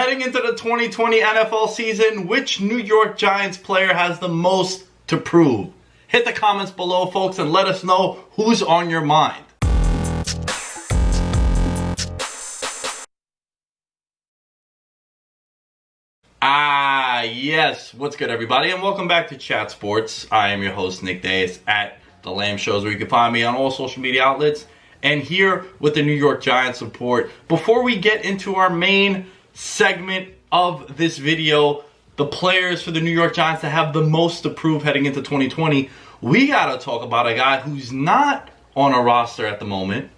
Heading into the 2020 NFL season, which New York Giants player has the most to prove? Hit the comments below, folks, and let us know who's on your mind. Yes. What's good, everybody? And welcome back to Chat Sports. I am your host, Nick Dais, at The Lamb Shows, where you can find me on all social media outlets. And here with the New York Giants report. Before we get into our main segment of this video, the players for the New York Giants that have the most to prove heading into 2020, we got to talk about a guy who's not on a roster at the moment.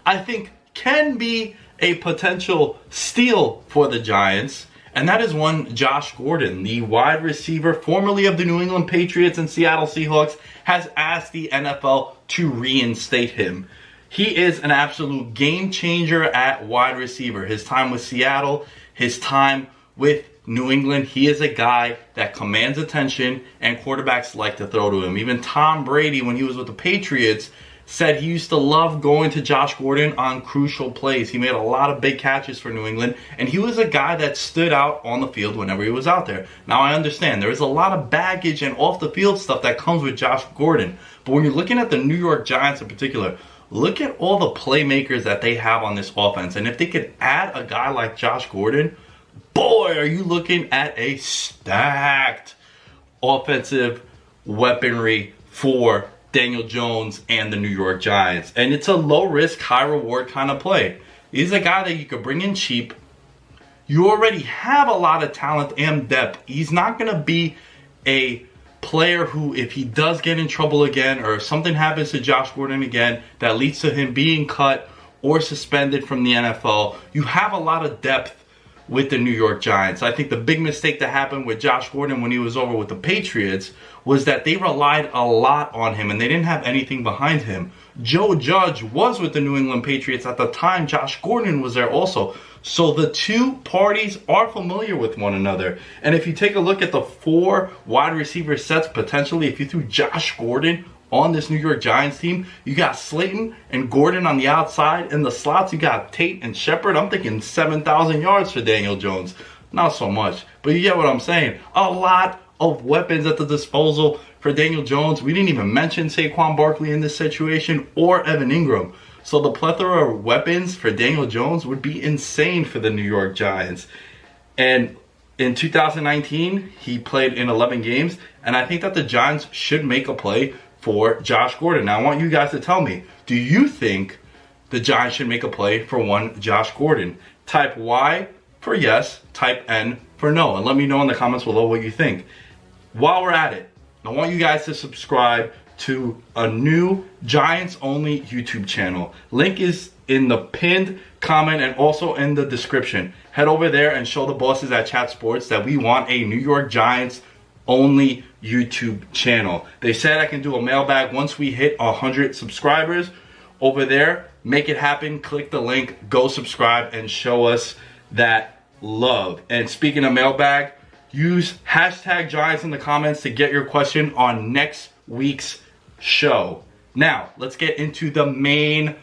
I think can be a potential steal for the Giants. And that is one Josh Gordon, the wide receiver formerly of the New England Patriots and Seattle Seahawks, has asked the NFL to reinstate him. He is an absolute game changer at wide receiver. His time with Seattle, his time with New England, he is a guy that commands attention and quarterbacks like to throw to him. Even Tom Brady, when he was with the Patriots, said he used to love going to Josh Gordon on crucial plays. He made a lot of big catches for New England, and he was a guy that stood out on the field whenever he was out there. Now, I understand there is a lot of baggage and off-the-field stuff that comes with Josh Gordon, but when you're looking at the New York Giants in particular, look at all the playmakers that they have on this offense, and if they could add a guy like Josh Gordon, boy, are you looking at a stacked offensive weaponry for Daniel Jones and the New York Giants. And it's a low-risk, high-reward kind of play. He's a guy that you could bring in cheap. You already have a lot of talent and depth. He's not going to be a player who, if he does get in trouble again or if something happens to Josh Gordon again that leads to him being cut or suspended from the NFL, you have a lot of depth with the New York Giants. I think the big mistake that happened with Josh Gordon when he was over with the Patriots was that they relied a lot on him and they didn't have anything behind him. Joe Judge was with the New England Patriots at the time. Josh Gordon was there also. So the two parties are familiar with one another. And if you take a look at the four wide receiver sets, potentially, if you threw Josh Gordon on this New York Giants team, you got Slayton and Gordon on the outside. In the slots, you got Tate and Shepard. I'm thinking 7,000 yards for Daniel Jones. Not so much, but you get what I'm saying. A lot of weapons at the disposal for Daniel Jones. We didn't even mention Saquon Barkley in this situation or Evan Engram. So the plethora of weapons for Daniel Jones would be insane for the New York Giants. And in 2019, he played in 11 games, and I think that the Giants should make a play for Josh Gordon. Now, I want you guys to tell me, do you think the Giants should make a play for one Josh Gordon? Type Y for yes, type N for no, and let me know in the comments below what you think. While we're at it, I want you guys to subscribe to a new Giants-only YouTube channel. Link is in the pinned comment and also in the description. Head over there and show the bosses at Chat Sports that we want a New York Giants only YouTube channel. They said I can do a mailbag once we hit 100 subscribers. Over there, make it happen. Click the link, go subscribe, and show us that love. And speaking of mailbag, use hashtag Giants in the comments to get your question on next week's show. Now, let's get into the main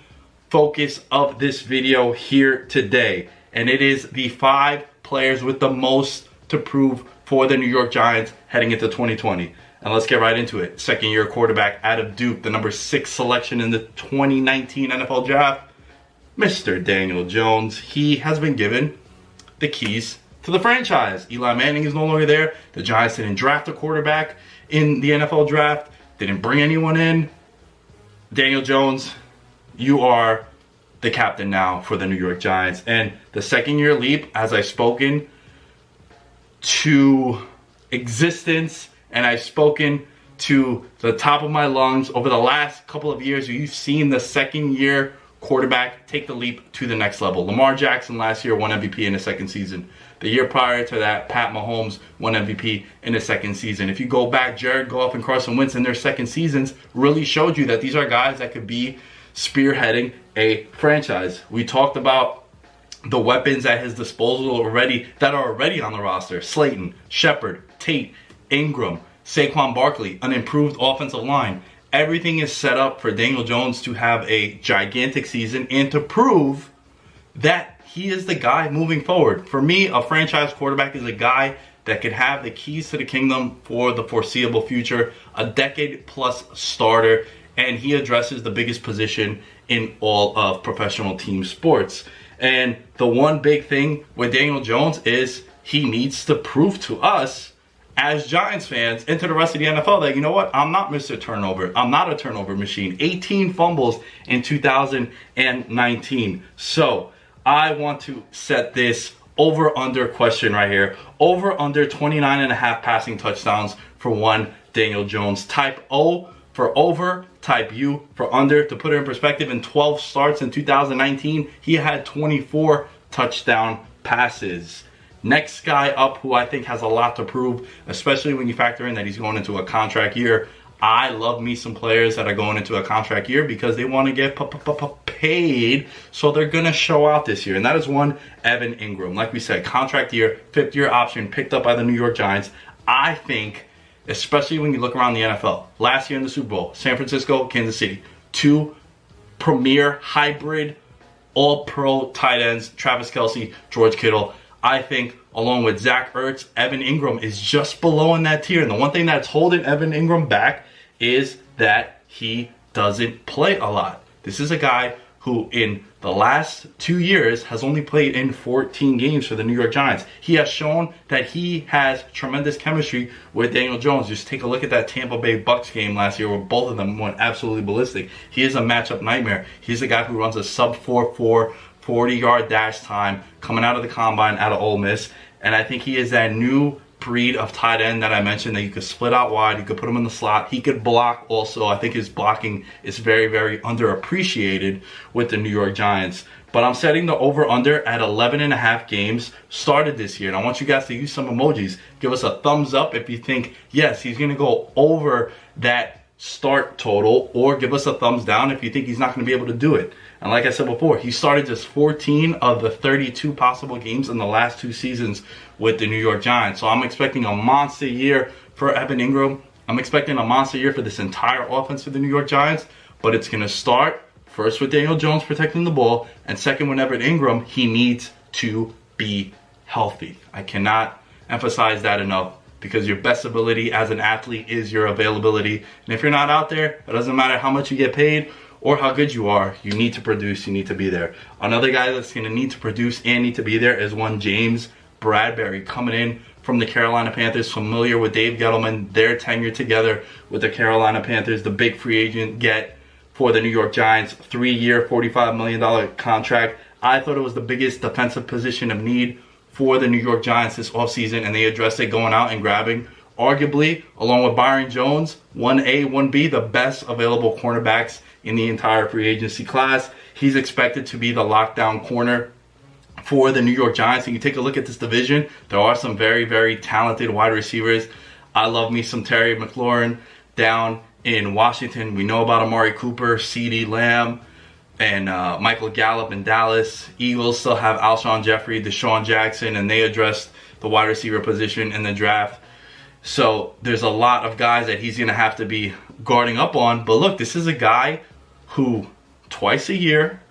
focus of this video here today. And it is the 5 players with the most to prove for the New York Giants heading into 2020. And let's get right into it. Second-year quarterback out of Duke, the number 6 selection in the 2019 NFL Draft, Mr. Daniel Jones. He has been given the keys to the franchise. Eli Manning is no longer there. The Giants didn't draft a quarterback in the NFL Draft. Didn't bring anyone in. Daniel Jones, you are the captain now for the New York Giants. And the second-year leap, as I've spoken to existence and I've spoken to the top of my lungs over the last couple of years, you've seen the second-year quarterback take the leap to the next level. Lamar Jackson last year won MVP in his second season. The year prior to that, Pat Mahomes won MVP in his second season. If you go back, Jared Goff and Carson Wentz in their second seasons really showed you that these are guys that could be spearheading a franchise. We talked about the weapons at his disposal already that are already on the roster. Slayton, Shepard, Tate, Engram, Saquon Barkley, an improved offensive line. Everything is set up for Daniel Jones to have a gigantic season and to prove that he is the guy moving forward. For me, a franchise quarterback is a guy that could have the keys to the kingdom for the foreseeable future, a decade-plus starter, and he addresses the biggest position in all of professional team sports. And the one big thing with Daniel Jones is he needs to prove to us as Giants fans and to the rest of the NFL that, you know what, I'm not Mr. Turnover. I'm not a turnover machine. 18 fumbles in 2019. So I want to set this over-under question right here. Over-under 29.5 passing touchdowns for one Daniel Jones. Type O for over, type U for under. To put it in perspective, in 12 starts in 2019, he had 24 touchdown passes. Next guy up, who I think has a lot to prove, especially when you factor in that he's going into a contract year. I love me some players that are going into a contract year because they want to get paid, so they're going to show out this year. And that is one, Evan Engram. Like we said, contract year, 5th-year option, picked up by the New York Giants. I think, especially when you look around the NFL, last year in the Super Bowl, San Francisco, Kansas City, 2 premier hybrid all-pro tight ends, Travis Kelce, George Kittle. I think, along with Zach Ertz, Evan Engram is just below in that tier. And the one thing that's holding Evan Engram back is that he doesn't play a lot. This is a guy who, in the last 2 years, has only played in 14 games for the New York Giants. He has shown that he has tremendous chemistry with Daniel Jones. Just take a look at that Tampa Bay Bucks game last year where both of them went absolutely ballistic. He is a matchup nightmare. He's a guy who runs a sub 4.4 40-yard dash time coming out of the combine out of Ole Miss. And I think he is that new breed of tight end that I mentioned, that you could split out wide, you could put him in the slot, he could block also. I think his blocking is very, very underappreciated with the New York Giants. But I'm setting the over-under at 11.5 games started this year. And I want you guys to use some emojis. Give us a thumbs up if you think, yes, he's going to go over that start total, or give us a thumbs down if you think he's not going to be able to do it. And like I said before, he started just 14 of the 32 possible games in the last 2 seasons with the New York Giants. So I'm expecting a monster year for Evan Engram. I'm expecting a monster year for this entire offense for the New York Giants. But it's going to start first with Daniel Jones protecting the ball, and second with Evan Engram, he needs to be healthy. I cannot emphasize that enough, because your best ability as an athlete is your availability. And if you're not out there, it doesn't matter how much you get paid or how good you are, you need to produce, you need to be there. Another guy that's going to need to produce and need to be there is one James Bradbury, coming in from the Carolina Panthers, familiar with Dave Gettleman, their tenure together with the Carolina Panthers, the big free agent get for the New York Giants, 3-year, $45 million contract. I thought it was the biggest defensive position of need for the New York Giants this offseason, and they addressed it going out and grabbing, arguably, along with Byron Jones, 1A, 1B, the best available cornerbacks in the entire free agency class. He's expected to be the lockdown corner for the New York Giants. And you take a look at this division, there are some very, very talented wide receivers. I love me some Terry McLaurin down in Washington. We know about Amari Cooper, CeeDee Lamb, and Michael Gallup in Dallas. Eagles still have Alshon Jeffrey, Deshaun Jackson, and they addressed the wide receiver position in the draft. So there's a lot of guys that he's going to have to be guarding up on. But look, this is a guy who twice a year,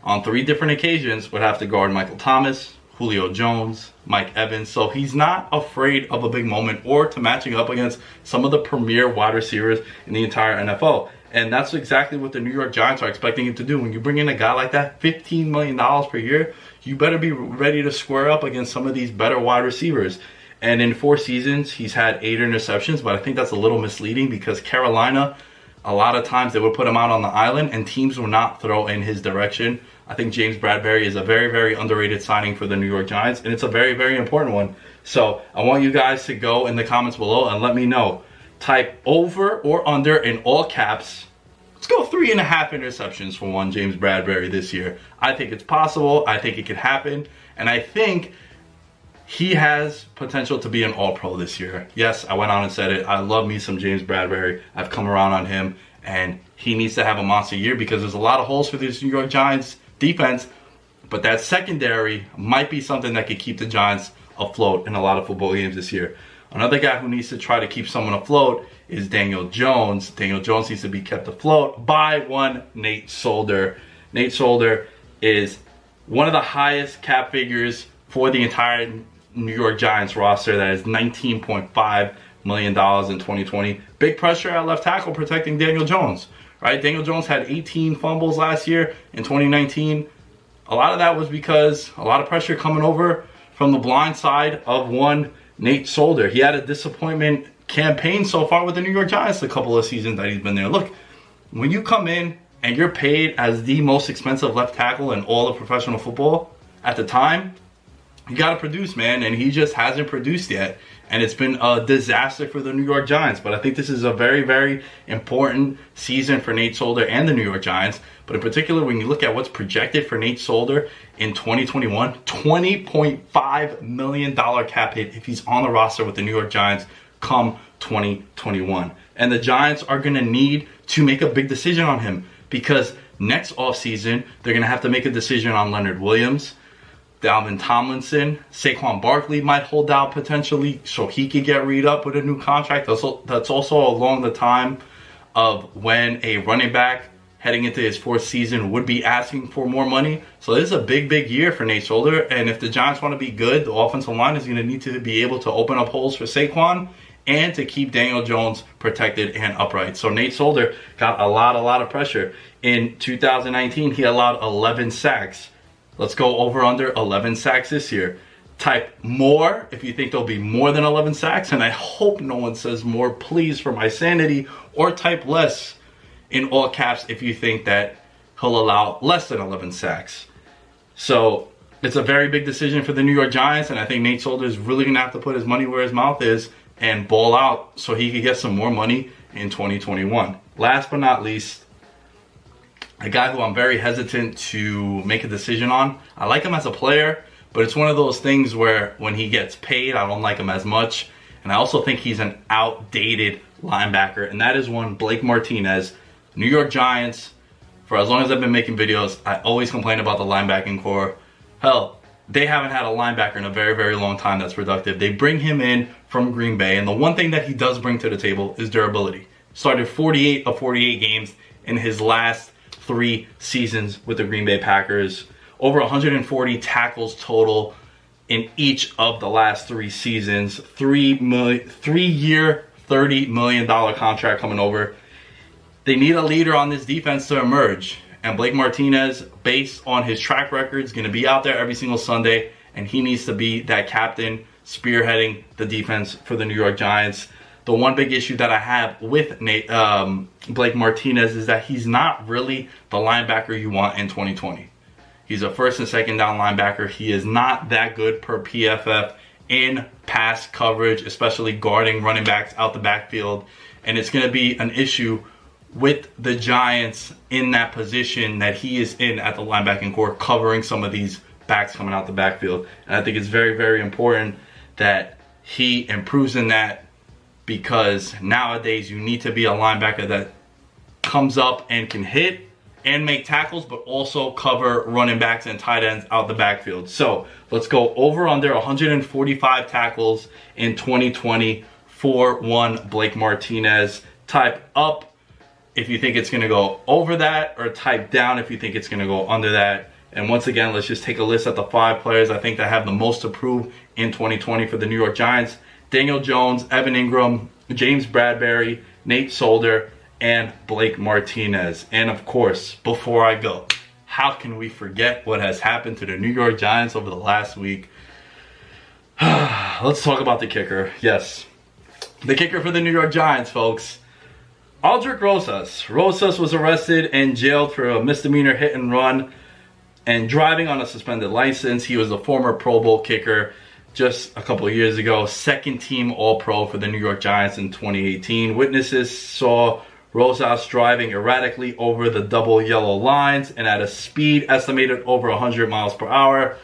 on 3 different occasions, would have to guard Michael Thomas, Julio Jones, Mike Evans. So he's not afraid of a big moment or to matching up against some of the premier wide receivers in the entire NFL. And that's exactly what the New York Giants are expecting him to do. When you bring in a guy like that, $15 million per year, you better be ready to square up against some of these better wide receivers. And in 4 seasons, he's had 8 interceptions, but I think that's a little misleading, because Carolina, a lot of times they would put him out on the island and teams will not throw in his direction. I think James Bradbury is a very, very underrated signing for the New York Giants, and it's a very, very important one. So I want you guys to go in the comments below and let me know. Type over or under in all caps. Let's go 3.5 interceptions for one James Bradbury this year. I think it's possible. I think it could happen. And I think he has potential to be an all-pro this year. Yes, I went on and said it. I love me some James Bradbury. I've come around on him, and he needs to have a monster year, because there's a lot of holes for this New York Giants defense, but that secondary might be something that could keep the Giants afloat in a lot of football games this year. Another guy who needs to try to keep someone afloat is Daniel Jones. Daniel Jones needs to be kept afloat by one Nate Solder. Nate Solder is one of the highest cap figures for the entire New York Giants roster. That is $19.5 million in 2020. Big pressure at left tackle protecting Daniel Jones, right? Daniel Jones had 18 fumbles last year in 2019. A lot of that was because a lot of pressure coming over from the blind side of one Nate Solder. He had a disappointment campaign so far with the New York Giants the couple of seasons that he's been there. Look, when you come in and you're paid as the most expensive left tackle in all of professional football at the time, you got to produce, man, and he just hasn't produced yet. And it's been a disaster for the New York Giants. But I think this is a very, very important season for Nate Solder and the New York Giants. But in particular, when you look at what's projected for Nate Solder in 2021, $20.5 million cap hit if he's on the roster with the New York Giants come 2021. And the Giants are going to need to make a big decision on him, because next offseason, they're going to have to make a decision on Leonard Williams, Dalvin Tomlinson. Saquon Barkley might hold out potentially so he could get re-up with a new contract. That's also along the time of when a running back heading into his fourth season would be asking for more money. So this is a big, big year for Nate Solder. And if the Giants want to be good, the offensive line is going to need to be able to open up holes for Saquon and to keep Daniel Jones protected and upright. So Nate Solder got a lot of pressure. In 2019, he allowed 11 sacks. Let's go over under 11 sacks this year. Type more if you think there'll be more than 11 sacks, and I hope no one says more, please, for my sanity, or type less in all caps if you think that he'll allow less than 11 sacks. So it's a very big decision for the New York Giants, and I think Nate Solder is really going to have to put his money where his mouth is and ball out so he could get some more money in 2021. Last but not least, a guy who I'm very hesitant to make a decision on. I like him as a player, but it's one of those things where when he gets paid, I don't like him as much. And I also think he's an outdated linebacker, and that is one Blake Martinez. New York Giants, for as long as I've been making videos, I always complain about the linebacking core. Hell, they haven't had a linebacker in a very, very long time that's productive. They bring him in from Green Bay, and the one thing that he does bring to the table is durability. Started 48 of 48 games in his last 3 seasons with the Green Bay Packers. Over 140 tackles total in each of the last 3 seasons. 3-year, $30 million contract coming over. They need a leader on this defense to emerge. And Blake Martinez, based on his track record, is going to be out there every single Sunday. And he needs to be that captain spearheading the defense for the New York Giants. The one big issue that I have with Blake Martinez is that he's not really the linebacker you want in 2020. He's a first and second down linebacker. He is not that good per PFF in pass coverage, especially guarding running backs out the backfield. And it's going to be an issue with the Giants in that position that he is in at the linebacking core, covering some of these backs coming out the backfield. And I think it's very, very important that he improves in that, because nowadays you need to be a linebacker that comes up and can hit and make tackles, but also cover running backs and tight ends out the backfield. So let's go over under 145 tackles in 2020 for one Blake Martinez. Type up if you think it's going to go over that, or type down if you think it's going to go under that. And once again, let's just take a list at the 5 players I think that have the most to prove in 2020 for the New York Giants. Daniel Jones, Evan Engram, James Bradbury, Nate Solder, and Blake Martinez. And of course, before I go, how can we forget what has happened to the New York Giants over the last week? Let's talk about the kicker. Yes, the kicker for the New York Giants, folks. Aldrick Rosas. Rosas was arrested and jailed for a misdemeanor hit and run and driving on a suspended license. He was a former Pro Bowl kicker just a couple of years ago. Second team All-Pro for the New York Giants in 2018. Witnesses saw Rosas driving erratically over the double yellow lines and at a speed estimated over 100 miles per hour.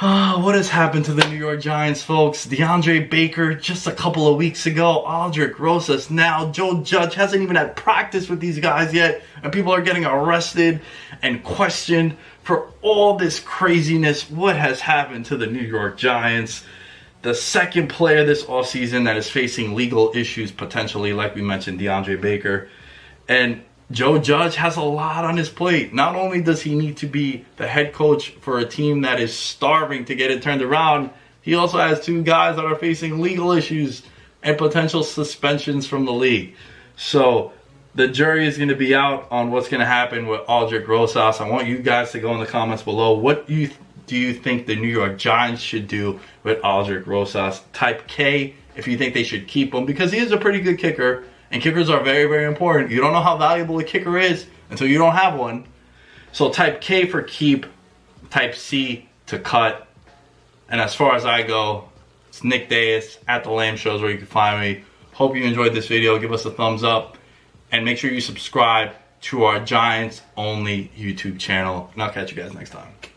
What has happened to the New York Giants, folks? DeAndre Baker just a couple of weeks ago. Aldrick Rosas now. Joe Judge hasn't even had practice with these guys yet. And people are getting arrested and questioned for all this craziness. What has happened to the New York Giants? The second player this offseason that is facing legal issues potentially, like we mentioned, DeAndre Baker. And Joe Judge has a lot on his plate. Not only does he need to be the head coach for a team that is starving to get it turned around, he also has 2 guys that are facing legal issues and potential suspensions from the league. So the jury is going to be out on what's going to happen with Aldrick Rosas. I want you guys to go in the comments below. What do you think the New York Giants should do with Aldrick Rosas? Type K if you think they should keep him, because he is a pretty good kicker, and kickers are very, very important. You don't know how valuable a kicker is until you don't have one. So type K for keep, type C to cut. And as far as I go, it's Nick Dais at The Lamb Shows where you can find me. Hope you enjoyed this video. Give us a thumbs up. And make sure you subscribe to our Giants-only YouTube channel. And I'll catch you guys next time.